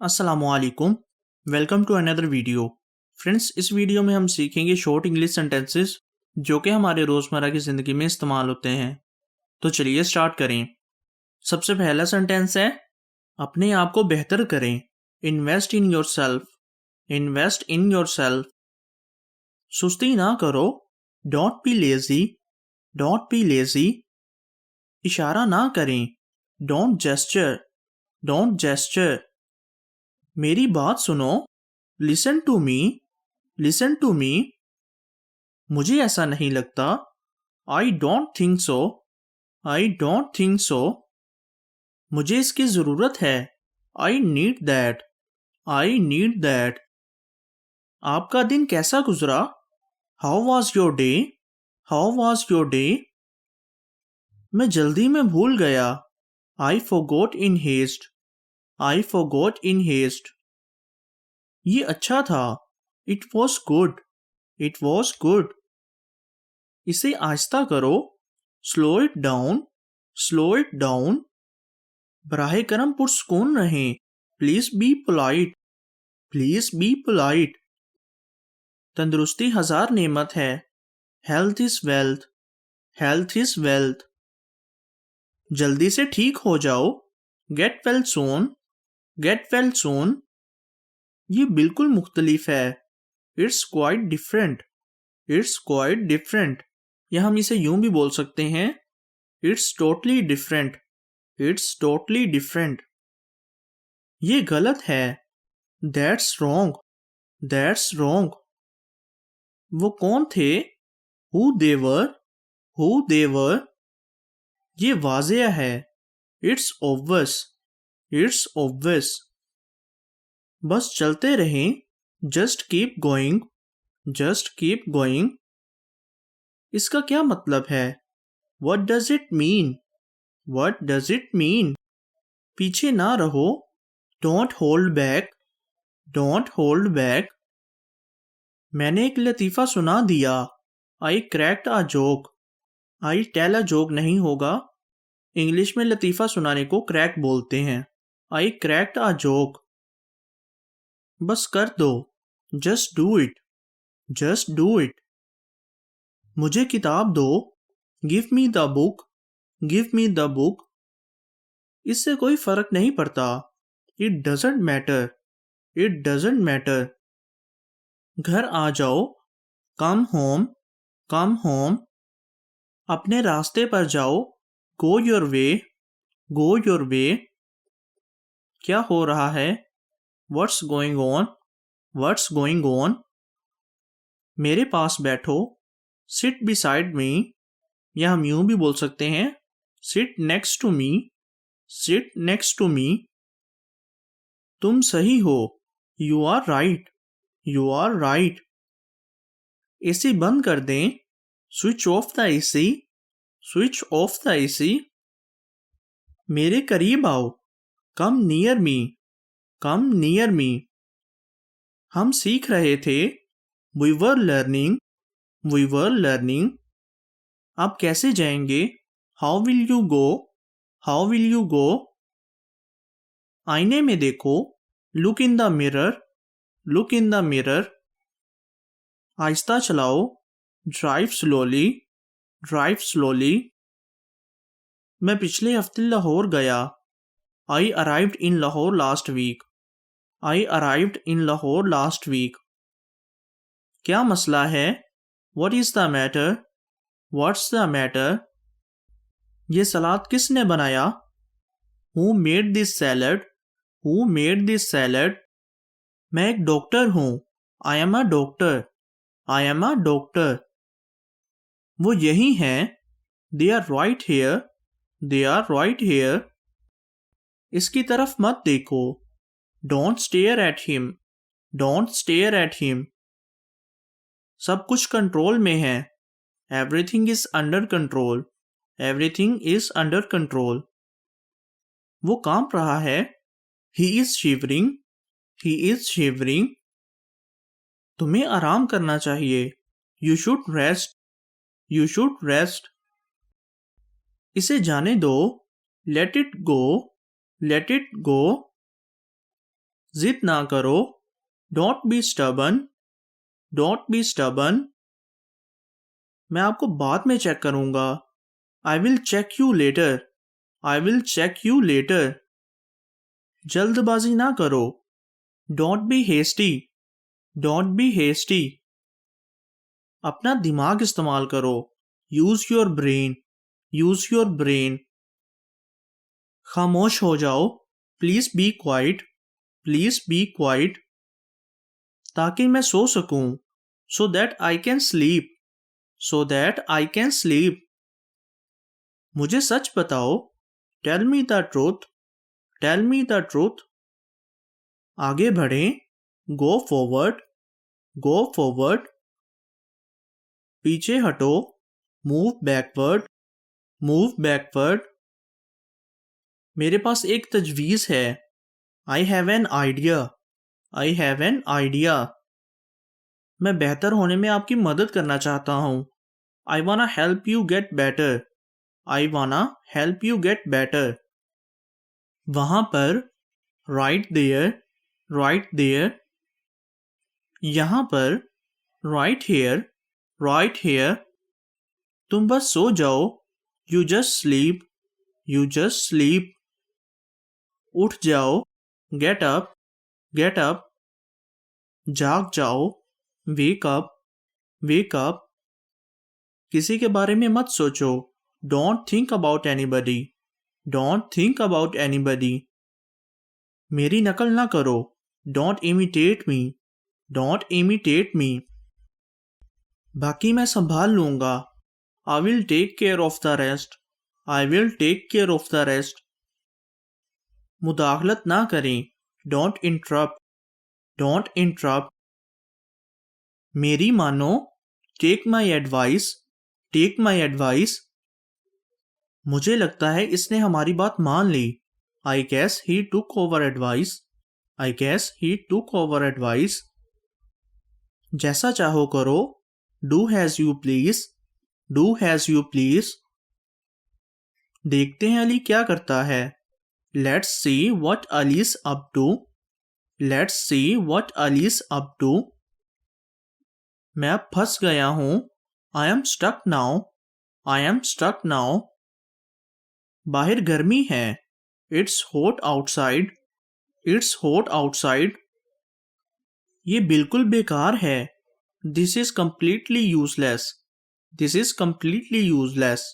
अस्सलामुअलैकुम। Welcome to another video. Friends, इस video में हम सीखेंगे शॉर्ट इंग्लिश सेंटेंसेस जो कि हमारे रोज़मर्रा की ज़िंदगी में इस्तेमाल होते हैं। तो चलिए स्टार्ट करें। सबसे पहला सेंटेंस है अपने आप को बेहतर करें। Invest in yourself. Invest in yourself. सुस्ती ना करो। Don't be lazy. Don't be lazy. इशारा ना करें। Don't gesture. Don't gesture. मेरी बात सुनो। Listen to me. Listen to me. मुझे ऐसा नहीं लगता। I don't think so. I don't think so. मुझे इसकी ज़रूरत है। I need that. I need that. आपका दिन कैसा गुजरा? How was your day? How was your day? मैं जल्दी में भूल गया। I forgot in haste. I forgot in haste. ये अच्छा था। It was good. It was good. इसे आहिस्ता करो। Slow it down. Slow it down. बराहे करम पुरसकून रहें। Please be polite. Please be polite. तंदुरुस्ती हजार नेमत है। Health is wealth. Health is wealth. जल्दी से ठीक हो जाओ। Get well soon. Get well soon. ये बिल्कुल मुख्तलिफ है। It's quite different. It's quite different. या हम इसे यूं भी बोल सकते हैं, it's totally different. It's totally different. ये गलत है। That's wrong. That's wrong. वो कौन थे? Who they were. Who they were. ये वाज़ेह है। It's obvious. It's obvious. बस चलते रहें। Just keep going. Just keep going. इसका क्या मतलब है? What does it mean? What does it mean? पीछे ना रहो। Don't hold back. Don't hold back. मैंने एक लतीफ़ा सुना दिया। I cracked a joke. I tell a joke नहीं होगा। इंग्लिश में लतीफ़ा सुनाने को क्रैक बोलते हैं। आई क्रैक्ड अ जोक। बस कर दो। Just do it. Just do it. मुझे किताब दो। Give me the book. Give me the book. इससे कोई फर्क नहीं पड़ता। It doesn't matter. It doesn't matter. घर आ जाओ। Come home. Come home. अपने रास्ते पर जाओ। Go your way. Go your way. क्या हो रहा है? What's going on? What's going on? मेरे पास बैठो। Seat beside me. या हम यूं भी बोल सकते हैं, sit next to me. Sit next to me. तुम सही हो। You are right. You are right. AC बंद कर दें। Switch off the AC. Switch off the AC. मेरे करीब आओ। Come near me. Come near me. हम सीख रहे थे। We were learning. We were learning. आप कैसे जाएंगे? How will you go? How will you go? आईने में देखो। Look in the mirror. Look in the mirror. आहिस्ता चलाओ। Drive slowly. Drive slowly. मैं पिछले हफ्ते लाहौर गया। I arrived in Lahore last week. I arrived in Lahore last week. क्या मसला है? What is the matter? What's the matter? ये सलाद किसने बनाया? Who made this salad? Who made this salad? मैं एक डॉक्टर हूँ। I am a doctor. I am a doctor. वो यही हैं। दे are right here. They are right here. इसकी तरफ मत देखो। Don't stare at him. Don't stare at him. सब कुछ कंट्रोल में है। Everything is under control. Everything is under control. वो कांप रहा है। He is shivering. He is shivering. तुम्हें आराम करना चाहिए। You should rest. You should rest. इसे जाने दो। Let it go. Let it go. जिद ना करो, don't be stubborn, don't be stubborn. मैं आपको बाद में चेक करूंगा, I will check you later, I will check you later. जल्दबाजी ना करो, don't be hasty, don't be hasty. अपना दिमाग इस्तेमाल करो, use your brain, use your brain. खामोश हो जाओ, please be quiet, please be quiet. ताकि मैं सो सकूं, so that I can sleep, so that I can sleep. मुझे सच बताओ, tell me the truth, tell me the truth. आगे बढ़ें, गो फॉरवर्ड, गो फॉरवर्ड। पीछे हटो, मूव बैकवर्ड, मूव बैकवर्ड। मेरे पास एक तजवीज़ है, I have an idea, I have an idea. मैं बेहतर होने में आपकी मदद करना चाहता हूँ, आई वाना हेल्प यू गेट बेटर, आई वाना हेल्प यू गेट बेटर। वहाँ पर, राइट देयर, राइट देयर। यहाँ पर, राइट हेयर, राइट हेयर। तुम बस सो जाओ, you just sleep, you just sleep. उठ जाओ, गेट अप, गेट अप। जाग जाओ, वेक अप, वेक अप। किसी के बारे में मत सोचो, don't think about anybody, don't think about anybody. मेरी नकल ना करो, don't imitate me, don't imitate me. बाकी मैं संभाल लूंगा, I will take care of the rest, I will take care of the rest. मुदाखलत ना करें, डोंट इंटरप्ट, डोंट इंटरप्ट। मेरी मानो, take my advice, take my advice. मुझे लगता है इसने हमारी बात मान ली, I guess he took over advice, I guess he took over advice. जैसा चाहो करो, do as you please, do as you please. देखते हैं अली क्या करता है, let's see what Ali's up to, let's see what Ali's up to. मैं अब फंस गया हूं, I am stuck now, I am stuck now. बाहर गर्मी है, it's hot outside, it's hot outside. ये बिल्कुल बेकार है, this is completely useless, this is completely useless.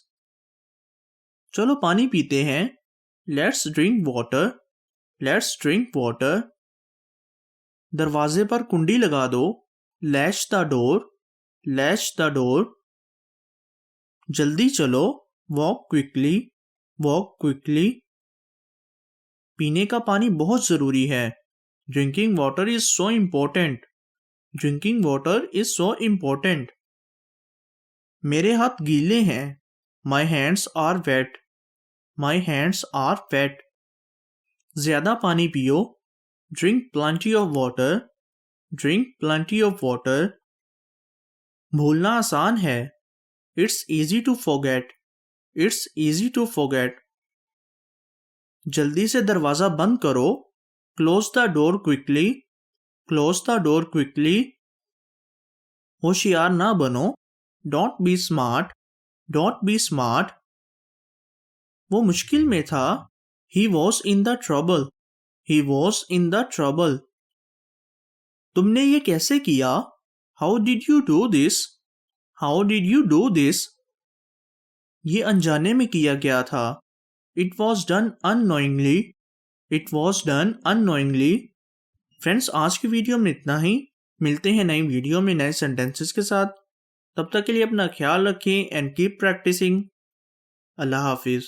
चलो पानी पीते हैं, let's drink water, let's drink water. दरवाजे पर कुंडी लगा दो, lash the door, lash the door. जल्दी चलो, वॉक क्विकली, वॉक क्विकली। पीने का पानी बहुत ज़रूरी है, drinking water is so important, drinking water is so important. मेरे हाथ गीले हैं, my hands are wet, my hands are wet. ज़्यादा पानी पियो, drink plenty of water, drink plenty of water. भूलना आसान है, it's easy to forget, it's easy to forget. जल्दी से दरवाज़ा बंद करो, close the door quickly, close the door quickly. होशियार ना बनो, don't be smart, don't be smart. वो मुश्किल में था, he was in the trouble, he was in the trouble. तुमने ये कैसे किया, how did you do this, how did you do this. ये अनजाने में किया गया था, it was done unknowingly, it was done unknowingly. Friends, आज की वीडियो में इतना ही। मिलते हैं नई वीडियो में नए सेंटेंसेस के साथ। तब तक के लिए अपना ख्याल रखें एंड कीप प्रैक्टिसिंग। अल्लाह हाफिज़।